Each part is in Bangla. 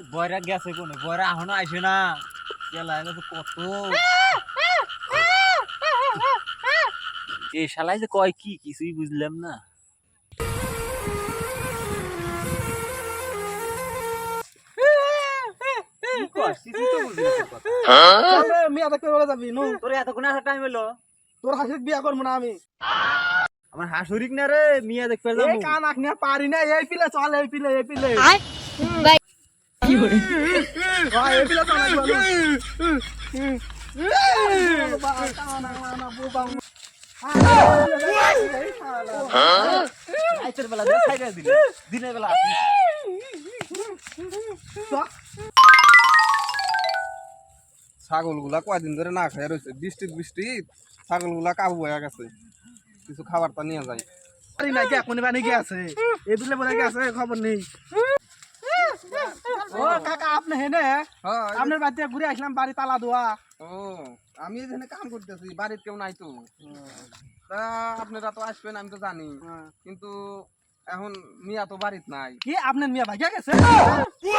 বয়রা গেছে কোনে বয়রা এখনো আইসে না গেলা তো কত এই শালাই যে কয় কি কিছুই বুঝলাম না কি করছিস তুই তো বুঝলি না তোর কথা চলে মিয়া দেখতে বলে যাবি নু তোর এতক্ষণ আসার টাইম হলো তোর হাসির বিয়া করবো না আমি আমার হাসুরিক না রে মিয়া দেখতে এই যাবো কান আখনিয়া পারি না এই পিলে চল এই পিলে এই পিলে কি করে ভাই এই পিলে চল রাইতের বেলা দে খাইরা দিলে দিনের বেলা আসিস ছাগলগুলা কয়দিন ধরে না খাই রয়েছে বৃষ্টি ছাগলগুলা কাবু হয়ে গেছে কিছু খাবার তা নিয়ে যায় পারি না কে কোনে বানি গেছে এই বিলে বলে গেছে খবর নেই ও কাকা আপনি হেনে আপনার বাড়িতে ঘুরে আসলাম বাড়ি তালা দেওয়া ও আমি এখানে কাম করতেছি বাড়িতে কেউ নাই তো তা আপনারা তো আসবেন আমি তো জানি কিন্তু এখন মিয়া তো বাড়িতে নাই কি আপনার মিয়া ভাগিয়া গেছে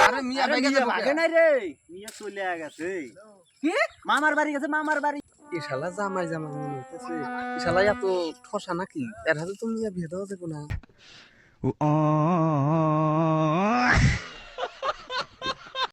আরে মিয়া ভাগিয়া গেছে ভাগে নাই রে মিয়া চলে গেছে কি মামার বাড়ি গেছে মামার বাড়ি এই শালা জামাই মনে হইতেছে এই শালা এত ঠসা নাকি এর হাতে তো মিয়া বিয়ে দেওয়া যাবে না